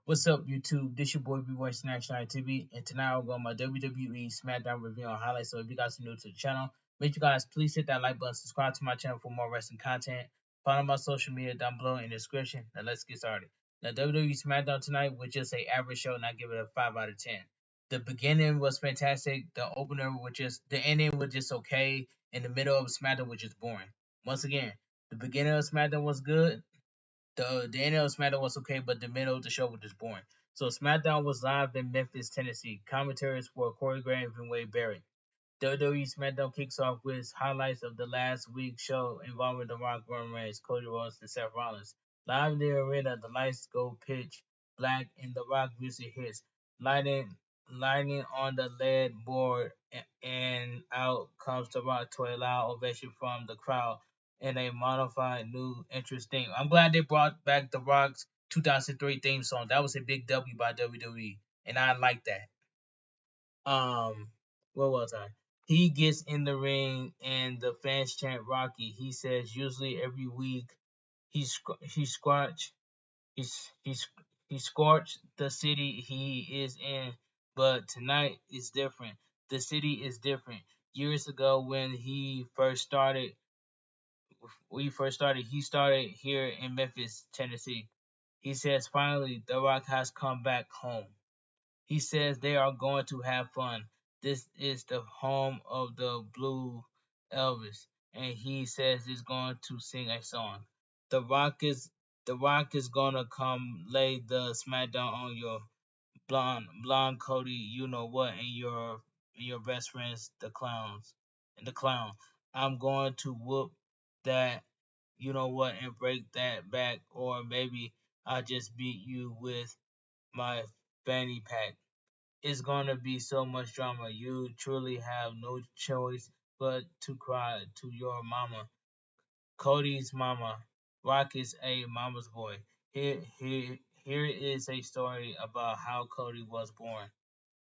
What's up, YouTube? This your boy Bigboysnacksjonnytv, and tonight I'll go on my WWE Smackdown review and highlights. So if you guys are new to the channel, make sure you guys please hit that like button, subscribe to my channel for more wrestling content. Follow my social media down below in the description. Now let's get started. Now WWE Smackdown tonight was just a average show, and I give it a 5 out of 10. The beginning was fantastic. The opener was the ending was just okay, and the middle of Smackdown was just boring. Once again, the beginning of Smackdown was good, the end of SmackDown was okay, but the middle of the show was just boring. So SmackDown was live in Memphis, Tennessee. Commentaries were Corey Graham and Wade Barrett. WWE SmackDown kicks off with highlights of the last week's show involving The Rock, Roman Reigns, Cody Rhodes, and Seth Rollins. Live in the arena, the lights go pitch black and The Rock music hits, lighting on the LED board, and out comes The Rock to a loud ovation from the crowd in a modified new entrance theme. I'm glad they brought back The Rock's 2003 theme song. That was a big W by WWE, and I like that. Where was I? He gets in the ring and the fans chant Rocky. He says usually every week he scorch he's he scorched the city he is in, but tonight is different. The city is different. Years ago when he started here in Memphis, Tennessee. He says finally The Rock has come back home. He says they are going to have fun. This is the home of the Blue Elvis, and he says he's going to sing a song. The Rock is the Rock is gonna come lay the smackdown on your blonde Cody, you know what, and your best friends, the clown. I'm going to whoop that, you know what, and break that back, or maybe I'll just beat you with my fanny pack. It's gonna be so much drama. You truly have no choice but to cry to your mama. Cody's mama. Rock is a mama's boy. Here is a story about how Cody was born.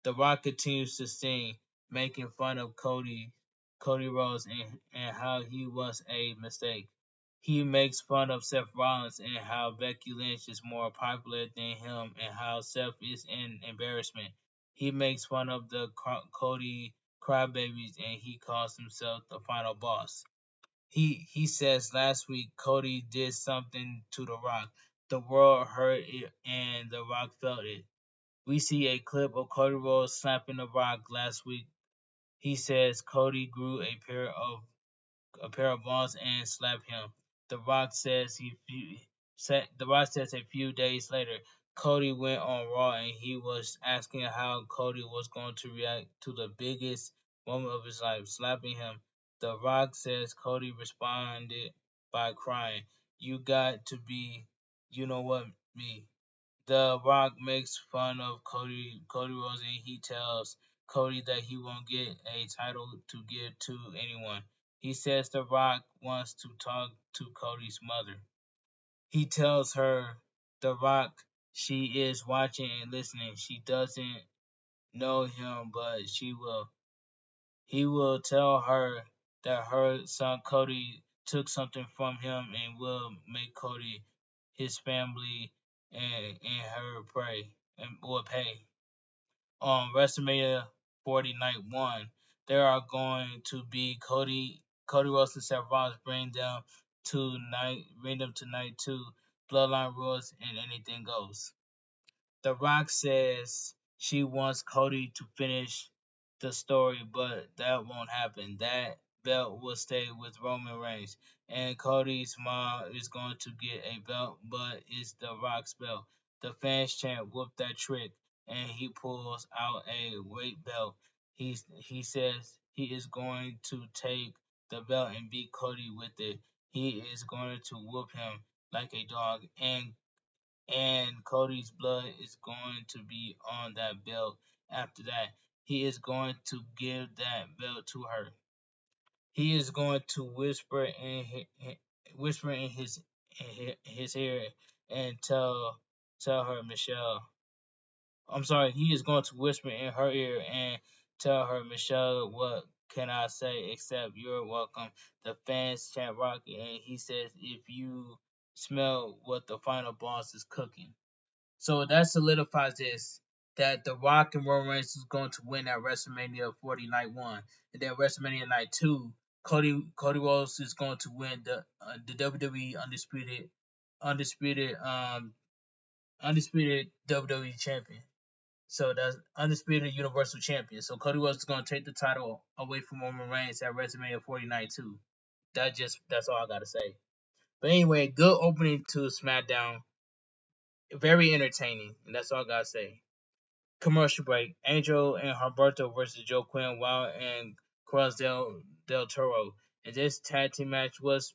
The Rock continues to sing, making fun of Cody Rhodes, and how he was a mistake. He makes fun of Seth Rollins and how Becky Lynch is more popular than him and how Seth is an embarrassment. He makes fun of the Cody crybabies and he calls himself the final boss. He says last week Cody did something to The Rock. The world heard it and The Rock felt it. We see a clip of Cody Rhodes slapping The Rock last week. He says Cody grew a pair of balls and slapped him. The Rock says a few days later, Cody went on Raw and he was asking how Cody was going to react to the biggest moment of his life, slapping him. The Rock says Cody responded by crying. You got to be, you know what, me. The Rock makes fun of Cody Rhodes and he tells Cody that he won't get a title to give to anyone. He says The Rock wants to talk to Cody's mother. He tells her The Rock she is watching and listening. She doesn't know him, but she will. He will tell her that her son Cody took something from him and will make Cody, his family, and her pay. On WrestleMania 40 Night 1, there are going to be Cody Rhodes and Seth Rollins bring them to night 2, Bloodline Rules and Anything Goes. The Rock says she wants Cody to finish the story, but that won't happen. That belt will stay with Roman Reigns, and Cody's mom is going to get a belt, but it's The Rock's belt. The fans chant "Whoop that trick," and he pulls out a weight belt. He says he is going to take the belt and beat Cody with it. He is going to whoop him like a dog, and Cody's blood is going to be on that belt after that. He is going to give that belt to her. He is going to whisper in his ear and tell her Michelle. I'm sorry. He is going to whisper in her ear and tell her Michelle, what can I say except you're welcome. The fans chant Rocky and he says if you smell what the final boss is cooking. So that solidifies this that The Rock and Roman Reigns is going to win at WrestleMania 40 Night 1. And then WrestleMania Night 2, Cody Rhodes is going to win the WWE undisputed undisputed WWE champion. So that's undisputed Universal Champion. So Cody Rhodes is going to take the title away from Roman Reigns at WrestleMania 40 Night 2. That's all I gotta say. But anyway, good opening to SmackDown. Very entertaining, and that's all I gotta say. Commercial break. Angel and Humberto versus Joe Quinn, Wild and Carlos del Toro. And this tag team match was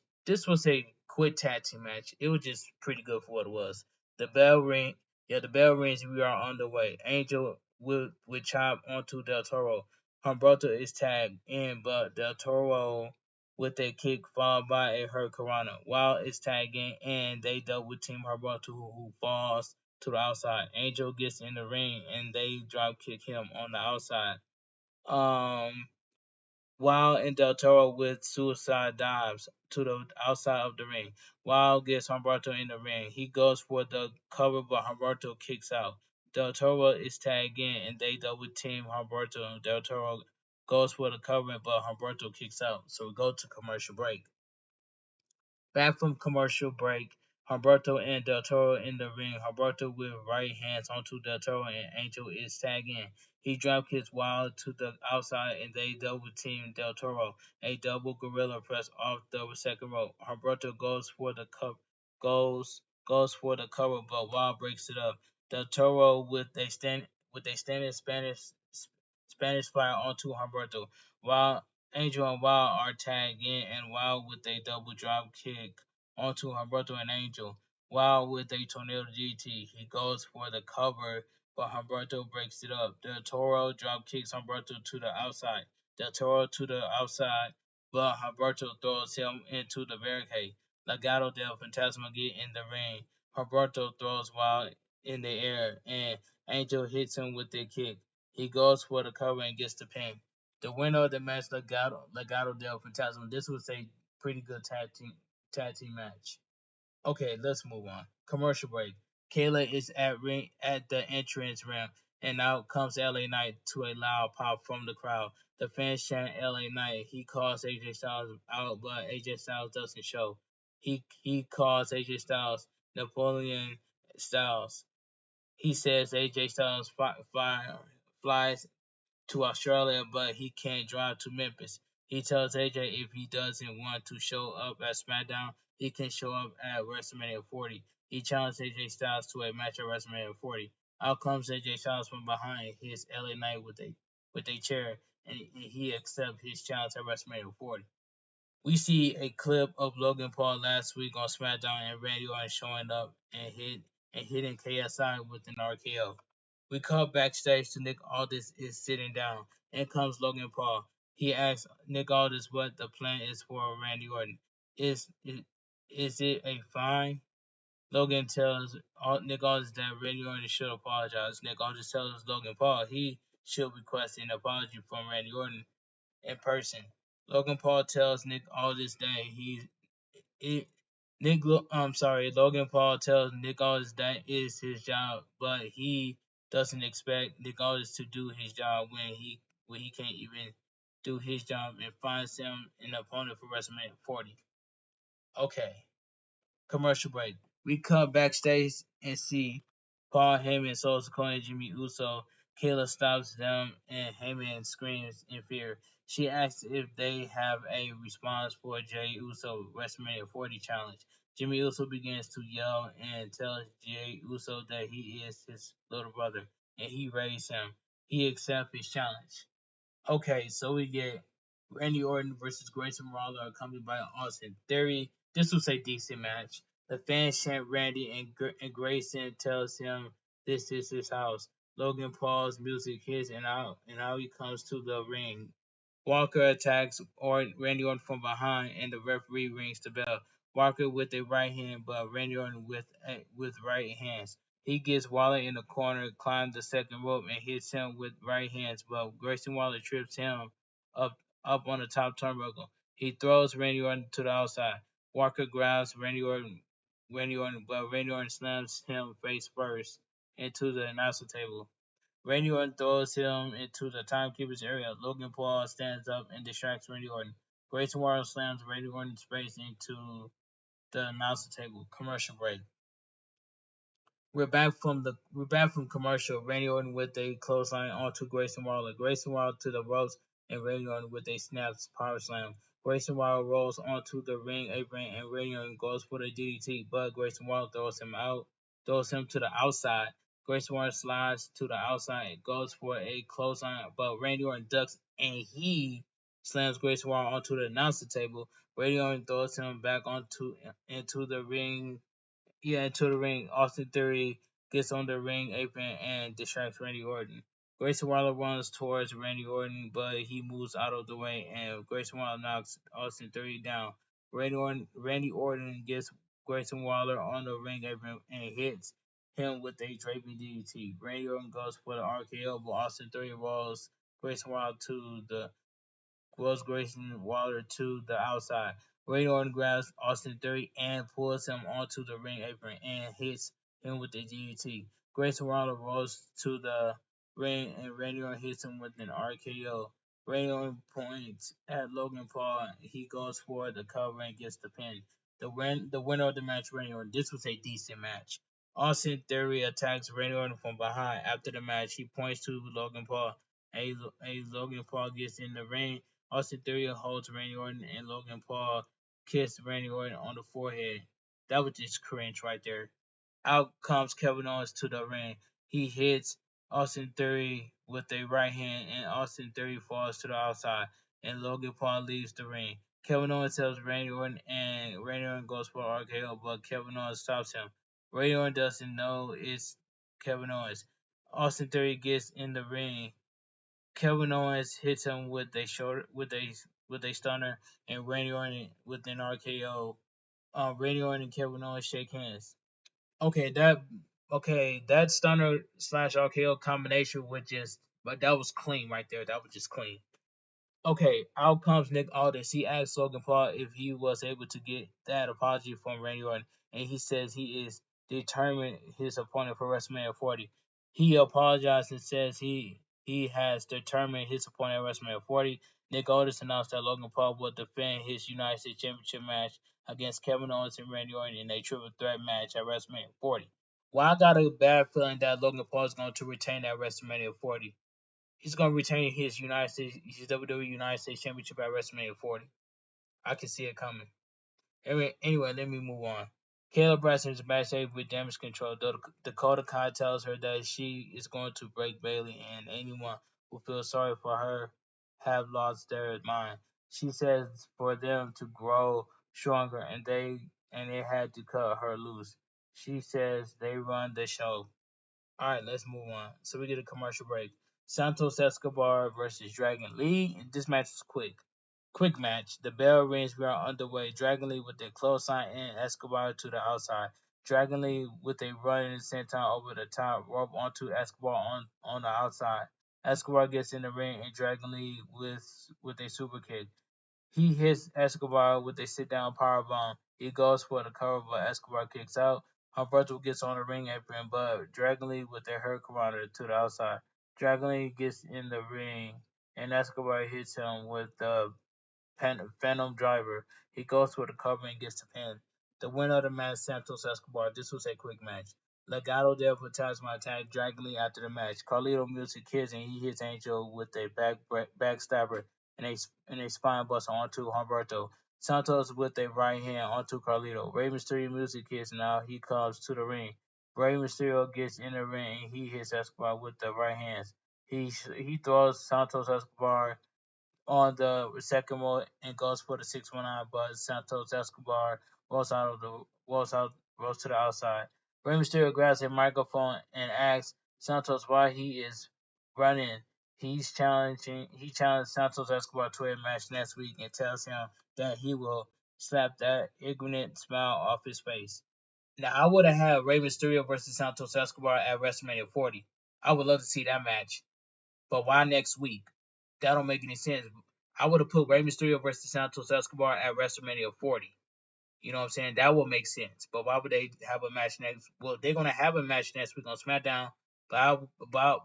a quick tag team match. It was just pretty good for what it was. The bell ring. Yeah, the bell rings. We are on the way. Angel will chop onto Del Toro. Humberto is tagged in, but Del Toro with a kick followed by a hurricanrana. Wild is tagging, and they double team Humberto, who falls to the outside. Angel gets in the ring and they drop kick him on the outside. Um, Wild and Del Toro with suicide dives to the outside of the ring. Wild gets Humberto in the ring. He goes for the cover, but Humberto kicks out. Del Toro is tagged in and they double team Humberto. Del Toro goes for the cover, but Humberto kicks out. So we go to commercial break. Back from commercial break, Humberto and Del Toro in the ring. Humberto with right hands onto Del Toro and Angel is tagging. He drop kicks Wild to the outside and they double team Del Toro. A double gorilla press off the second rope. Humberto goes for the goes for the cover, but Wild breaks it up. Del Toro with a standing Spanish fire onto Humberto. While Angel and Wild are tagged in, and Wild with a double drop kick onto Humberto and Angel. Wild with a tornado GT. He goes for the cover, but Humberto breaks it up. Del Toro drop kicks Humberto to the outside. Del Toro to the outside, but Humberto throws him into the barricade. Legado del Fantasma get in the ring. Humberto throws Wild in the air, and Angel hits him with a kick. He goes for the cover and gets the pin. The winner of the match, Legado del Fantasma. This was a pretty good tag team match. Okay, let's move on. Commercial break. Kayla is at the entrance ramp, and out comes LA Knight to a loud pop from the crowd. The fans chant LA Knight. He calls AJ Styles out, but AJ Styles doesn't show. He calls AJ Styles Napoleon Styles. He says AJ Styles flies to Australia, but he can't drive to Memphis. He tells AJ if he doesn't want to show up at SmackDown, he can show up at WrestleMania 40. He challenged AJ Styles to a match at WrestleMania 40. Out comes AJ Styles from behind his LA Knight with a chair, and he accepts his challenge at WrestleMania 40. We see a clip of Logan Paul last week on SmackDown and Randy Orton showing up and hitting KSI with an RKO. We cut backstage to Nick Aldis is sitting down. In comes Logan Paul. He asks Nick Aldis what the plan is for Randy Orton. Is it a fine? Logan tells Nick Aldis that Randy Orton should apologize. Nick Aldis tells Logan Paul he should request an apology from Randy Orton in person. Logan Paul tells Nick Aldis that he Nick I'm sorry, Logan Paul tells Nick Aldis that is his job, but he doesn't expect Nick Aldis to do his job when he can't even do his job and finds him an opponent for WrestleMania 40. Okay. Commercial break. We cut backstage and see Paul Heyman, Solo Sikoa, and Jimmy Uso. Kayla stops them and Heyman screams in fear. She asks if they have a response for Jey Uso WrestleMania 40 challenge. Jimmy Uso begins to yell and tells Jey Uso that he is his little brother and he raised him. He accepts his challenge. Okay, so we get Randy Orton versus Grayson Waller, accompanied by Austin Theory. This was a decent match. The fans chant Randy, and Grayson tells him this is his house. Logan Paul's music hits, and out he comes to the ring. Walker attacks Randy Orton from behind, and the referee rings the bell. Walker with a right hand, but Randy Orton with right hands. He gets Waller in the corner, climbs the second rope, and hits him with right hands, but Grayson Waller trips him up on the top turnbuckle. He throws Randy Orton to the outside. Walker grabs Randy Orton, but Randy Orton slams him face first. into the announcer table. Randy Orton throws him into the timekeeper's area. Logan Paul stands up and distracts Randy Orton. Grayson Waller slams Randy Orton's face into the announcer table. Commercial break. We're back from commercial. Randy Orton with a clothesline onto Grayson Waller. Grayson Waller to the ropes and Randy Orton with a snaps power slam. Grayson Waller rolls onto the ring apron and Randy Orton goes for the DDT, but Grayson Waller throws him to the outside. Grayson Waller slides to the outside and goes for a clothesline, but Randy Orton ducks and he slams Grayson Waller onto the announcer table. Randy Orton throws him back into the ring into the ring. Austin Theory gets on the ring apron and distracts Randy Orton. Grayson Waller runs towards Randy Orton, but he moves out of the way, and Grayson Waller knocks Austin Theory down. Randy Orton gets Grayson Waller on the ring apron and hits him with a draping DDT. Randy Orton goes for the RKO, but Austin Theory rolls Grayson Waller to the Wells Grayson Waller to the outside. Randy Orton grabs Austin Theory and pulls him onto the ring apron and hits him with the DDT. Grayson Waller rolls to the ring and Randy Orton hits him with an RKO. Randy Orton points at Logan Paul. He goes for the cover and gets the pin. The winner of the match, Randy Orton. This was a decent match. Austin Theory attacks Randy Orton from behind. After the match, he points to Logan Paul. Logan Paul gets in the ring. Austin Theory holds Randy Orton and Logan Paul kiss Randy Orton on the forehead. That was just cringe right there. Out comes Kevin Owens to the ring. He hits Austin Theory with a right hand, and Austin Theory falls to the outside, and Logan Paul leaves the ring. Kevin Owens tells Randy Orton, and Randy Orton goes for RKO, but Kevin Owens stops him. Randy Orton doesn't know it's Kevin Owens. Austin Theory gets in the ring. Kevin Owens hits him with a stunner, and Randy Orton with an RKO. Randy Orton and Kevin Owens shake hands. Okay, that stunner slash RKO combination but that was clean right there. That was just clean. Okay, out comes Nick Aldis. He asks Logan Paul if he was able to get that apology from Randy Orton, and he says he is determined his opponent for WrestleMania 40. He apologized and says he has determined his opponent at WrestleMania 40. Nick Aldis announced that Logan Paul will defend his United States Championship match against Kevin Owens and Randy Orton in a triple threat match at WrestleMania 40. Well, I got a bad feeling that Logan Paul is going to retain at WrestleMania 40. He's going to retain his WWE United States Championship at WrestleMania 40. I can see it coming. Anyway, let me move on. Kayla Braxton is backstage with Damage Control. Dakota Kai tells her that she is going to break Bayley, and anyone who feels sorry for her have lost their mind. She says for them to grow stronger, and they had to cut her loose. She says they run the show. All right, let's move on. So we get a commercial break. Santos Escobar versus Dragon Lee. This match is quick. Quick match. The bell rings. We are underway. Dragon Lee with a clothesline and Escobar to the outside. Dragon Lee with a running senton over the top rope onto Escobar on the outside. Escobar gets in the ring and Dragon Lee with a super kick. He hits Escobar with a sit-down powerbomb. He goes for the cover, but Escobar kicks out. Humberto gets on the ring apron, but Dragon Lee with a hurricanrana to the outside. Dragon Lee gets in the ring, and Escobar hits him with the Phantom Driver. He goes for the cover and gets the pin. The winner of the match, Santos Escobar. This was a quick match. Legado del Fantasma attacked Dragon Lee after the match. Carlito music hits and he hits Angel with a backstabber and a spine buster onto Humberto. Santos with a right hand onto Carlito. Rey Mysterio music hits and now he comes to the ring. Rey Mysterio gets in the ring and he hits Escobar with the right hands. He throws Santos Escobar on the second row and goes for the 619, but Santos Escobar rolls to the outside. Rey Mysterio grabs a microphone and asks Santos why he is running. He challenged Santos Escobar to a match next week and tells him that he will slap that ignorant smile off his face. Now I would have had Rey Mysterio versus Santos Escobar at WrestleMania 40. I would love to see that match. But why next week? That don't make any sense. I would have put Rey Mysterio versus Santos Escobar at WrestleMania 40. You know what I'm saying? That would make sense. But why would they have a match next? Well, they're gonna have a match next week on SmackDown. But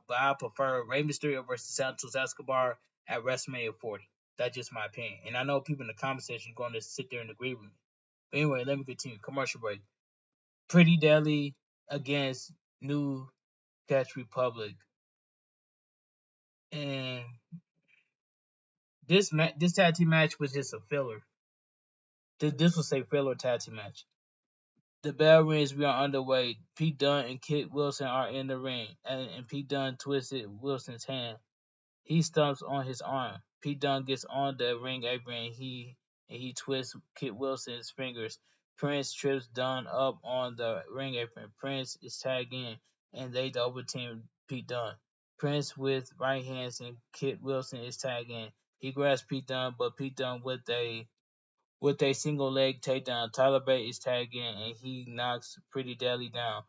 I prefer Rey Mysterio versus Santos Escobar at WrestleMania 40. That's just my opinion. And I know people in the comment section are going to sit there and agree with me. But anyway, let me continue. Commercial break. Pretty Deadly against New Catch Republic. And this tag team match was just a filler. This was a filler tag team match. The bell rings. We are underway. Pete Dunne and Kit Wilson are in the ring, and Pete Dunne twisted Wilson's hand. He stumps on his arm. Pete Dunne gets on the ring apron and he twists Kit Wilson's fingers. Prince trips Dunne up on the ring apron. Prince is tagged in and they double team Pete Dunne. Prince with right hands and Kit Wilson is tagged in. He grabs Pete Dunne, but Pete Dunne with a single leg takedown. Tyler Bate is tagged in and he knocks Pretty Deadly down.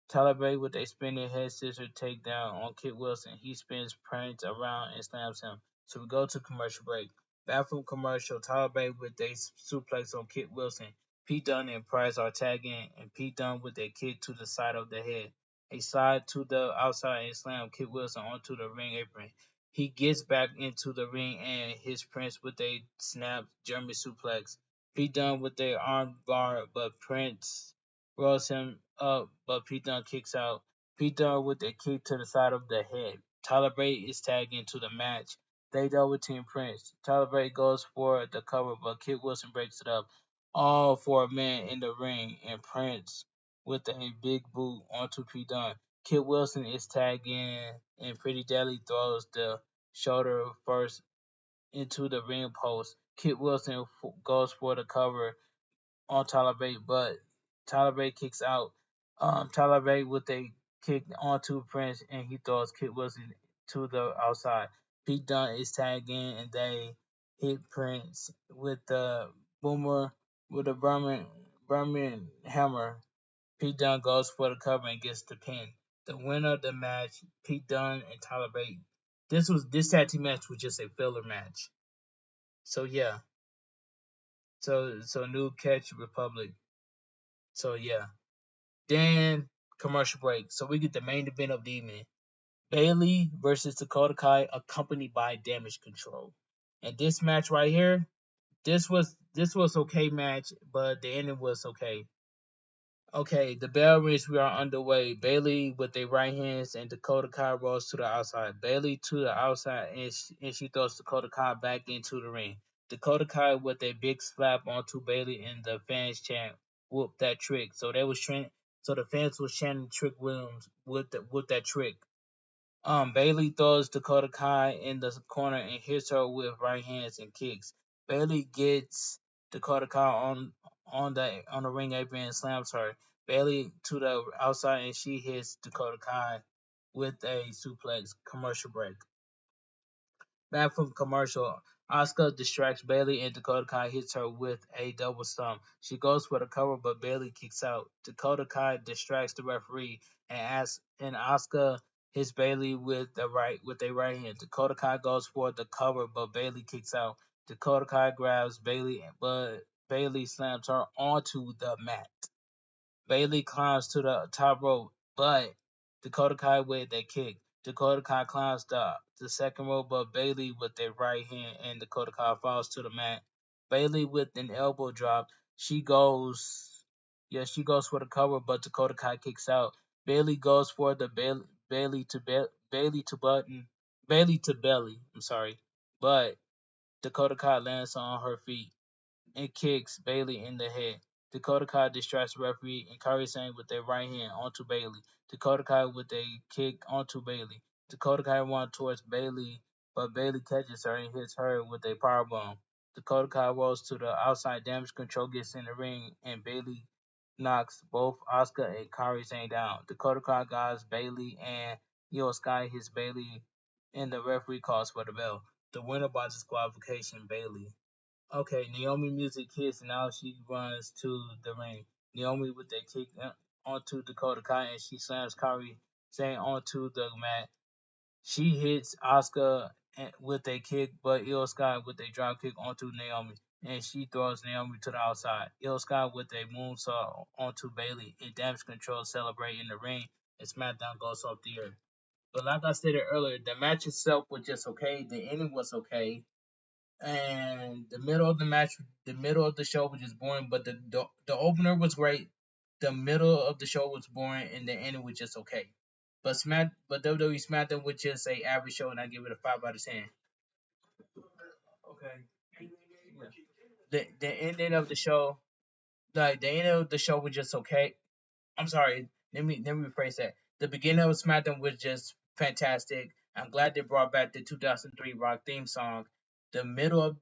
Tyler Bate with a spinning head scissor takedown on Kit Wilson. He spins Prince around and slams him. So we go to commercial break. Back from commercial, Tyler Bate with a suplex on Kit Wilson. Pete Dunne and Price are tagging and Pete Dunne with a kick to the side of the head. A slide to the outside and slam Kit Wilson onto the ring apron. He gets back into the ring and hits Prince with a snap German suplex. Pete Dunne with the arm bar, but Prince rolls him up, but Pete Dunne kicks out. Pete Dunne with a kick to the side of the head. Tyler Bate is tagged into the match. They double team Prince. Tyler Bate goes for the cover, but Kit Wilson breaks it up. All four men in the ring, and Prince with a big boot onto Pete Dunne. Kit Wilson is tagged in, and Pretty Deadly throws the shoulder first into the ring post. Kit Wilson goes for the cover on Tyler Bate, but Tyler Bate kicks out. Tyler Bate with a kick onto Prince, and he throws Kit Wilson to the outside. Pete Dunne is tagged in, and they hit Prince with the boomer with a Berman hammer. Pete Dunne goes for the cover and gets the pin. The winner of the match, Pete Dunne and Tyler Bate. This tag team match was just a filler match. So yeah. So New Catch Republic. So yeah. Then commercial break. So we get the main event of the evening. Bailey versus Dakota Kai accompanied by Damage Control. And this match right here, this was okay match, but the ending was okay. Okay, the bell rings. We are underway. Bailey with the right hands and Dakota Kai rolls to the outside. Bailey to the outside and she throws Dakota Kai back into the ring. Dakota Kai with a big slap onto Bailey and the fans chant "Whoop that trick." So they was so the fans was chanting Trick Williams with that trick. Bailey throws Dakota Kai in the corner and hits her with right hands and kicks. Bailey gets Dakota Kai on the ring apron and slams her. Bailey to the outside and she hits Dakota Kai with a suplex. Commercial break. Back from commercial, Asuka distracts Bailey and Dakota Kai hits her with a double stomp. She goes for the cover, but Bailey kicks out. Dakota Kai distracts the referee and Asuka hits Bailey with a right hand. Dakota Kai goes for the cover, but Bailey kicks out. Dakota Kai grabs Bailey, but Bailey slams her onto the mat. Bailey climbs to the top rope, but Dakota Kai with a kick. Dakota Kai climbs the second rope, but Bailey with a right hand, and Dakota Kai falls to the mat. Bailey with an elbow drop. She goes for the cover, but Dakota Kai kicks out. Bailey goes for the Bailey to belly. I'm sorry, but Dakota Kai lands on her feet and kicks Bailey in the head. Dakota Kai distracts the referee and Kairi Sane with a right hand onto Bailey. Dakota Kai with a kick onto Bailey. Dakota Kai runs towards Bailey, but Bailey catches her and hits her with a powerbomb. Dakota Kai rolls to the outside. Damage Control gets in the ring, and Bailey knocks both Asuka and Kairi Sane down. Dakota Kai guides Bailey, and Io Sky hits Bailey, and the referee calls for the bell. The winner by disqualification, Bailey. Okay, Naomi music hits and now she runs to the ring. Naomi with a kick onto Dakota Kai and she slams Kairi Sane onto the mat. She hits Asuka with a kick, but Io Sky with a drop kick onto Naomi. and she throws Naomi to the outside. Io Sky with a moonsault onto Bailey and Damage Control celebrate in the ring, and SmackDown goes off the air. But like I stated earlier, the match itself was just okay. The ending was okay, and the middle of the show was just boring. But the opener was great. The middle of the show was boring, and the ending was just okay. But WWE SmackDown was just a average show, and I give it a 5 out of 10. Okay. Yeah. The ending of the show, like the end of the show was just okay. I'm sorry. Let me rephrase that. The beginning of SmackDown was just fantastic. I'm glad they brought back the 2003 Rock theme song. The middle of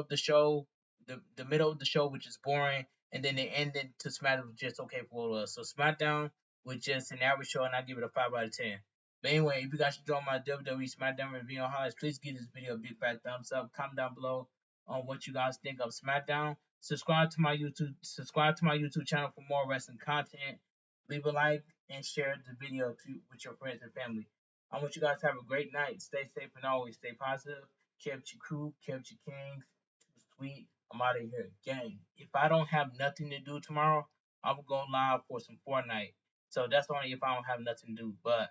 the show, the middle of the show was just boring, and then the ending to SmackDown was just okay for what it was. So SmackDown was just an average show, and I give it a 5 out of 10. But anyway, if you guys enjoy my WWE SmackDown review on highlights, please give this video a big fat thumbs up. Comment down below on what you guys think of SmackDown. Subscribe to my YouTube channel for more wrestling content. Leave a like and share the video with your friends and family. I want you guys to have a great night. Stay safe and always stay positive. Kept your crew, kept your kings. Too sweet. I'm out of here. Gang. If I don't have nothing to do tomorrow, I will go live for some Fortnite. So that's only if I don't have nothing to do. But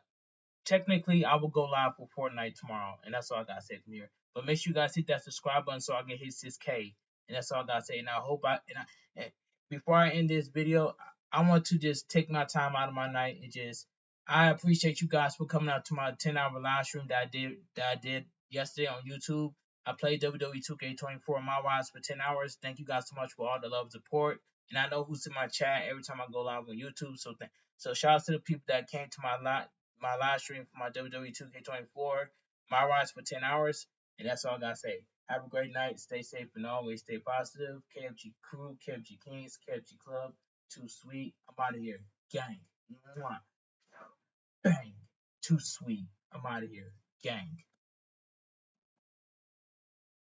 technically, I will go live for Fortnite tomorrow, and that's all I gotta say from here. But make sure you guys hit that subscribe button so I can hit 6K, and that's all I gotta say. And I hope and before I end this video, I want to just take my time out of my night and just I appreciate you guys for coming out to my 10-hour live stream that I did yesterday on YouTube. I played WWE 2K24 on my rise for 10 hours. Thank you guys so much for all the love and support. And I know who's in my chat every time I go live on YouTube. So shout out to the people that came to my live stream for my WWE 2K24, my rise for 10 hours. And that's all I gotta say. Have a great night. Stay safe and always stay positive. KFG crew, KFG Kings, KFG Club. Too sweet. I'm out of here. Gang. Mwah. Bang. Too sweet. I'm out of here. Gang.